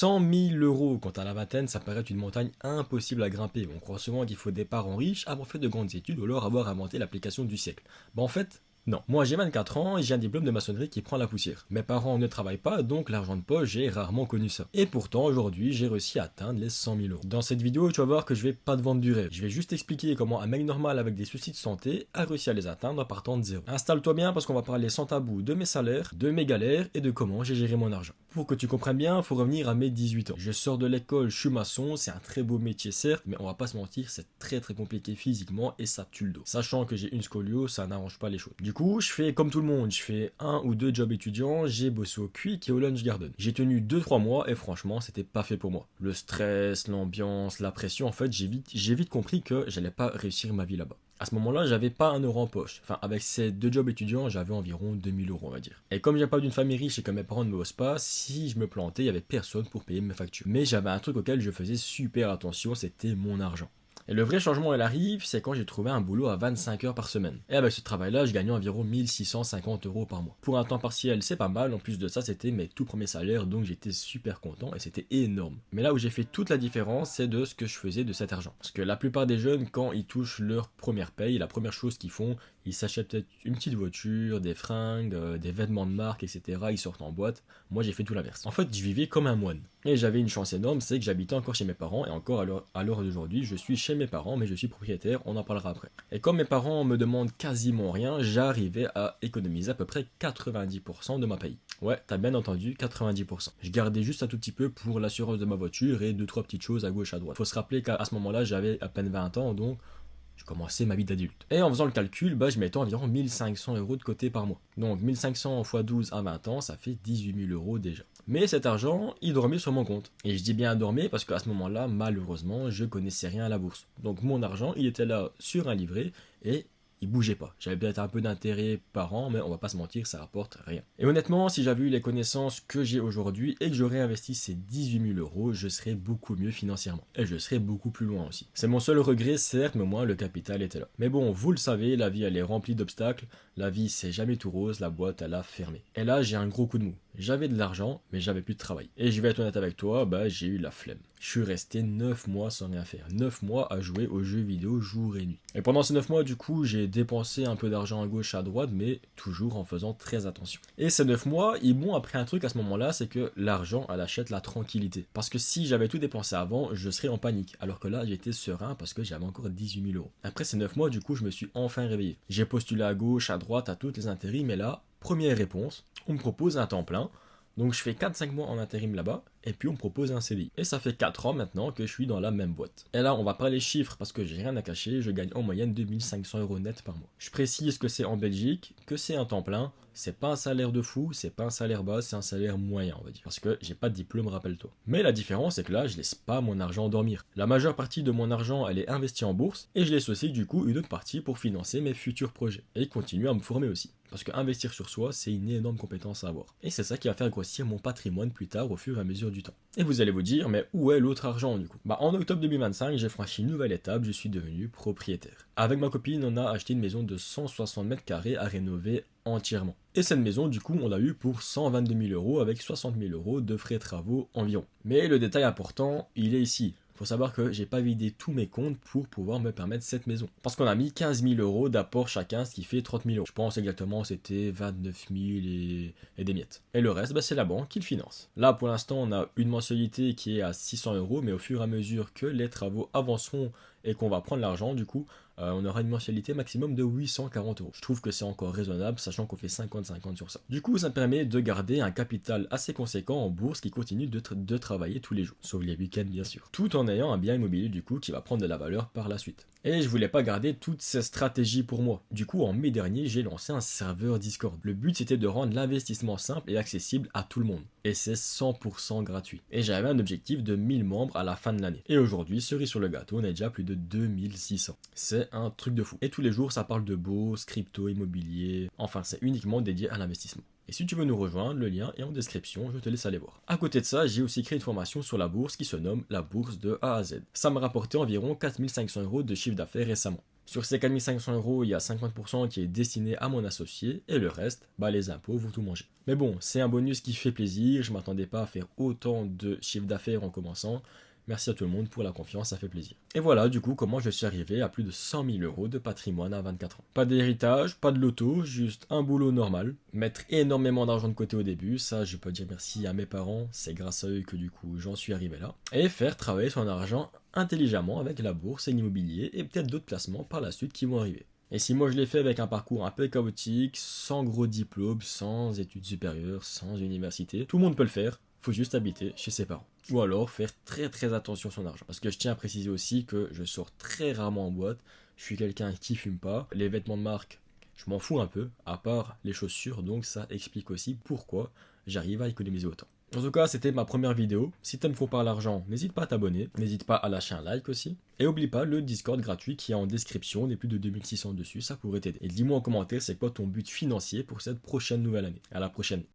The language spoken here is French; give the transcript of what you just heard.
100 000 euros quand à la vingtaine, ça paraît une montagne impossible à grimper. On croit souvent qu'il faut des parents riches, avoir fait de grandes études ou alors avoir inventé l'application du siècle. En fait, non. Moi j'ai 24 ans et j'ai un diplôme de maçonnerie qui prend la poussière. Mes parents ne travaillent pas, donc l'argent de poche, j'ai rarement connu ça. Et pourtant aujourd'hui j'ai réussi à atteindre les 100 000 euros. Dans cette vidéo tu vas voir que je vais pas te vendre du rêve. Je vais juste expliquer comment un mec normal avec des soucis de santé a réussi à les atteindre en partant de zéro. Installe-toi bien parce qu'on va parler sans tabou de mes salaires, de mes galères et de comment j'ai géré mon argent. Pour que tu comprennes bien, il faut revenir à mes 18 ans. Je sors de l'école, je suis maçon, c'est un très beau métier certes, mais on va pas se mentir, c'est très compliqué physiquement et ça tue le dos. Sachant que j'ai une scoliose, ça n'arrange pas les choses. Du coup, je fais comme tout le monde, je fais 1 ou 2 jobs étudiants, j'ai bossé au Quick et au Lunch Garden. J'ai tenu 2-3 mois et franchement, c'était pas fait pour moi. Le stress, l'ambiance, la pression, en fait, j'ai vite compris que j'allais pas réussir ma vie là-bas. À ce moment-là, j'avais pas 1 euro en poche. Enfin, avec ces 2 jobs étudiants, j'avais environ 2000 euros, on va dire. Et comme j'ai pas d'une famille riche et que mes parents ne me bossent pas, si je me plantais, il y avait personne pour payer mes factures. Mais j'avais un truc auquel je faisais super attention, c'était mon argent. Et le vrai changement, il arrive, c'est quand j'ai trouvé un boulot à 25 heures par semaine. Et avec ce travail-là, je gagnais environ 1650 euros par mois. Pour un temps partiel, c'est pas mal. En plus de ça, c'était mes tout premiers salaires, donc j'étais super content et c'était énorme. Mais là où j'ai fait toute la différence, c'est de ce que je faisais de cet argent. Parce que la plupart des jeunes, quand ils touchent leur première paye, la première chose qu'ils font, ils s'achètent peut-être une petite voiture, des fringues, des vêtements de marque, etc. Ils sortent en boîte. Moi, j'ai fait tout l'inverse. En fait, je vivais comme un moine. Et j'avais une chance énorme, c'est que j'habitais encore chez mes parents. Et encore à l'heure d'aujourd'hui, je suis chez mes parents, mais je suis propriétaire, on en parlera après. Et comme mes parents me demandent quasiment rien, j'arrivais à économiser à peu près 90% de ma paye. Ouais, t'as bien entendu, 90%. Je gardais juste un tout petit peu pour l'assurance de ma voiture et 2-3 petites choses à gauche à droite. Faut se rappeler qu'à ce moment-là, j'avais à peine 20 ans, donc je commençais ma vie d'adulte. Et en faisant le calcul, je mettais environ 1500 euros de côté par mois. Donc 1500 x 12 à 20 ans, ça fait 18 000 euros déjà. Mais cet argent, il dormait sur mon compte. Et je dis bien dormait parce qu'à ce moment-là, malheureusement, je connaissais rien à la bourse. Donc mon argent, il était là sur un livret et il bougeait pas. J'avais peut-être un peu d'intérêt par an, mais on va pas se mentir, ça rapporte rien. Et honnêtement, si j'avais eu les connaissances que j'ai aujourd'hui et que j'aurais investi ces 18 000 euros, je serais beaucoup mieux financièrement. Et je serais beaucoup plus loin aussi. C'est mon seul regret, certes, mais au moins le capital était là. Mais bon, vous le savez, la vie elle est remplie d'obstacles. La vie c'est jamais tout rose, la boîte elle a fermé. Et là, j'ai un gros coup de mou. J'avais de l'argent, mais j'avais plus de travail. Et je vais être honnête avec toi, j'ai eu la flemme. Je suis resté 9 mois sans rien faire. 9 mois à jouer aux jeux vidéo jour et nuit. Et pendant ces 9 mois, du coup, j'ai dépensé un peu d'argent à gauche, à droite, mais toujours en faisant très attention. Et ces 9 mois, ils m'ont appris un truc à ce moment-là, c'est que l'argent, elle achète la tranquillité. Parce que si j'avais tout dépensé avant, je serais en panique. Alors que là, j'étais serein parce que j'avais encore 18 000 euros. Après ces 9 mois, du coup, je me suis enfin réveillé. J'ai postulé à gauche, à droite, à toutes les intérims, mais là, première réponse, on me propose un temps plein. Donc je fais 4-5 mois en intérim là-bas, et puis on me propose un CDI. Et ça fait 4 ans maintenant que je suis dans la même boîte. Et là, on va pas les chiffres parce que j'ai rien à cacher, je gagne en moyenne 2500 euros net par mois. Je précise que c'est en Belgique, que c'est un temps plein, c'est pas un salaire de fou, c'est pas un salaire bas, c'est un salaire moyen, on va dire. Parce que j'ai pas de diplôme, rappelle-toi. Mais la différence, c'est que là, je laisse pas mon argent dormir. La majeure partie de mon argent, elle est investie en bourse, et je laisse aussi du coup une autre partie pour financer mes futurs projets. Et continuer à me former aussi. Parce qu'investir sur soi, c'est une énorme compétence à avoir. Et c'est ça qui va faire grossir mon patrimoine plus tard au fur et à mesure du temps. Et vous allez vous dire, mais où est l'autre argent du coup? En octobre 2025, j'ai franchi une nouvelle étape, je suis devenu propriétaire. Avec ma copine, on a acheté une maison de 160 mètres carrés à rénover entièrement. Et cette maison, du coup, on l'a eu pour 122 000 euros avec 60 000 euros de frais de travaux environ. Mais le détail important, il est ici. Faut savoir que j'ai pas vidé tous mes comptes pour pouvoir me permettre cette maison. Parce qu'on a mis 15 000 euros d'apport chacun, ce qui fait 30 000 euros. Je pense exactement c'était 29 000 et des miettes. Et le reste, c'est la banque qui le finance. Là, pour l'instant, on a une mensualité qui est à 600 euros, mais au fur et à mesure que les travaux avanceront et qu'on va prendre l'argent, du coup, on aura une mensualité maximum de 840 euros. Je trouve que c'est encore raisonnable, sachant qu'on fait 50-50 sur ça. Du coup, ça me permet de garder un capital assez conséquent en bourse qui continue de travailler tous les jours, sauf les week-ends bien sûr, tout en ayant un bien immobilier du coup qui va prendre de la valeur par la suite. Et je voulais pas garder toutes ces stratégies pour moi. Du coup, en mai dernier, j'ai lancé un serveur Discord. Le but, c'était de rendre l'investissement simple et accessible à tout le monde. Et c'est 100% gratuit. Et j'avais un objectif de 1000 membres à la fin de l'année. Et aujourd'hui, cerise sur le gâteau, on est déjà plus de 2600. C'est un truc de fou. Et tous les jours, ça parle de bourse, crypto, immobilier. Enfin, c'est uniquement dédié à l'investissement. Et si tu veux nous rejoindre, le lien est en description, je te laisse aller voir. À côté de ça, j'ai aussi créé une formation sur la bourse qui se nomme la bourse de A à Z. Ça m'a rapporté environ 4500 euros de chiffre d'affaires récemment. Sur ces 4500 euros, il y a 50% qui est destiné à mon associé et le reste, bah les impôts vont tout manger. Mais bon, c'est un bonus qui fait plaisir, je m'attendais pas à faire autant de chiffre d'affaires en commençant. Merci à tout le monde pour la confiance, ça fait plaisir. Et voilà du coup comment je suis arrivé à plus de 100 000 euros de patrimoine à 24 ans. Pas d'héritage, pas de loto, juste un boulot normal. Mettre énormément d'argent de côté au début, ça je peux dire merci à mes parents, c'est grâce à eux que du coup j'en suis arrivé là. Et faire travailler son argent intelligemment avec la bourse et l'immobilier et peut-être d'autres placements par la suite qui vont arriver. Et si moi je l'ai fait avec un parcours un peu chaotique, sans gros diplôme, sans études supérieures, sans université, tout le monde peut le faire, faut juste habiter chez ses parents. Ou alors faire très très attention à son argent. Parce que je tiens à préciser aussi que je sors très rarement en boîte, je suis quelqu'un qui fume pas, les vêtements de marque, je m'en fous un peu, à part les chaussures, donc ça explique aussi pourquoi j'arrive à économiser autant. En tout cas, c'était ma première vidéo. Si t'aimes qu'on parle argent, n'hésite pas à t'abonner, n'hésite pas à lâcher un like aussi. Et oublie pas le Discord gratuit qui est en description, des plus de 2600 dessus, ça pourrait t'aider. Et dis-moi en commentaire c'est quoi ton but financier pour cette prochaine nouvelle année. À la prochaine.